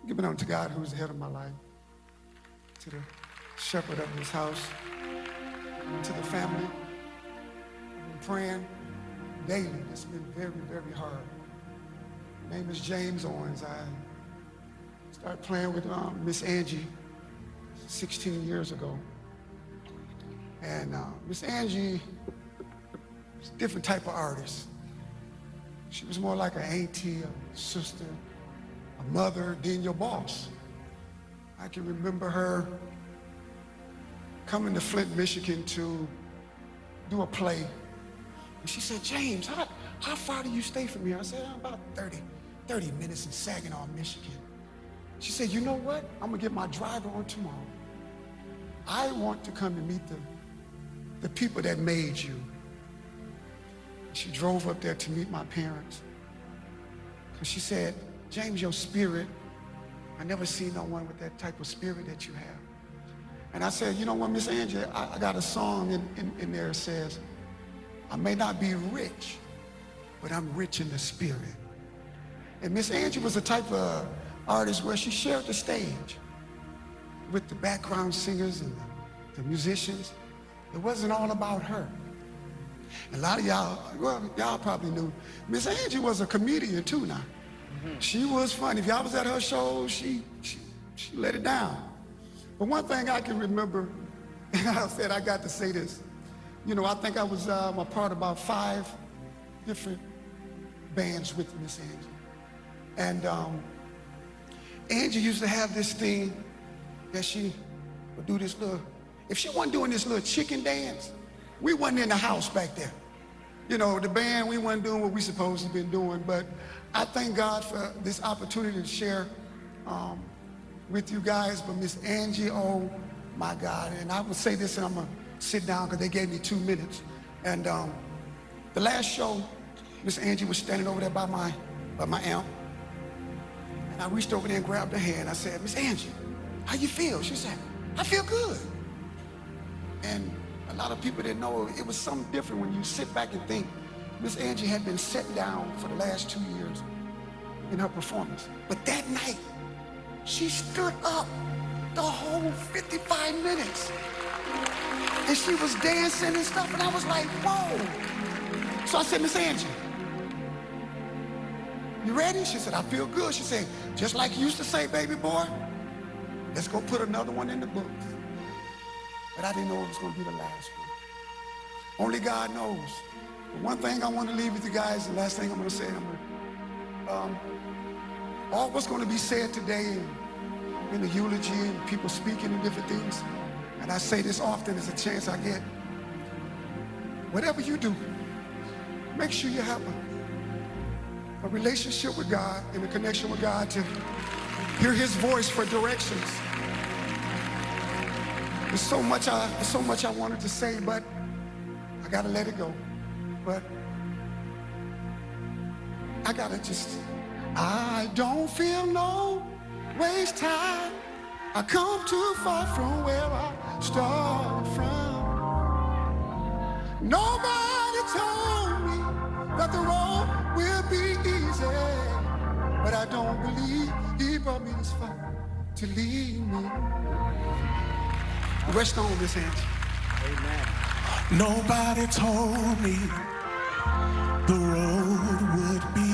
Giving unto God who's the head of my life, to the shepherd of this house, to the family. I've been praying daily. It's been very, very hard. My name is James Owens. I started playing with Miss Angie 16 years ago. And Miss Angie was a different type of artist. She was more like an auntie, a sister, a mother, than your boss. I can remember her coming to Flint, Michigan to do a play. And she said, James, how far do you stay from here? I said, about 30 minutes in Saginaw, Michigan. She said, you know what? I'm gonna get my driver on tomorrow. I want to come and meet the people that made you. She drove up there to meet my parents. Because she said, James, your spirit, I never seen no one with that type of spirit that you have. And I said, you know what, Miss Angie, I got a song in there that says, I may not be rich, but I'm rich in the spirit. And Miss Angie was the type of artist where she shared the stage with the background singers and the musicians. It wasn't all about her. A lot of y'all, well, y'all probably knew, Miss Angie was a comedian too now. She was funny. If y'all was at her show, she let it down. But one thing I can remember, and I said I got to say this, you know, I think I was a part of about 5 different bands with Miss Angie. And Angie used to have this thing that she would do this little, if she wasn't doing this little chicken dance, we wasn't in the house back there. You know, the band, we wasn't doing what we supposed to be doing, but I thank God for this opportunity to share with you guys. But Miss Angie, oh my God, and I would say this and I'm gonna sit down because they gave me 2 minutes. And the last show, Miss Angie was standing over there by my amp. And I reached over there and grabbed her hand. I said, Miss Angie, how you feel? She said, I feel good. And a lot of people didn't know it was something different when you sit back and think. Miss Angie had been set down for the last 2 years in her performance. But that night, she stood up the whole 55 minutes. And she was dancing and stuff, and I was like, whoa. So I said, Miss Angie, you ready? She said, I feel good. She said, just like you used to say, baby boy, let's go put another one in the books. But I didn't know it was gonna be the last one. Only God knows. But one thing I want to leave with you guys, the last thing I'm gonna say, all what's gonna be said today in the eulogy and people speaking and different things, and I say this often as a chance I get, whatever you do, make sure you have a relationship with God and a connection with God to hear his voice for directions. There's so much I wanted to say, but I gotta let it go. But I don't feel no waste time. I come too far from where I started from. Nobody told me that the road will be easy, but I don't believe he brought me this far to leave me. Rest on this hand. Amen. Nobody told me the road would be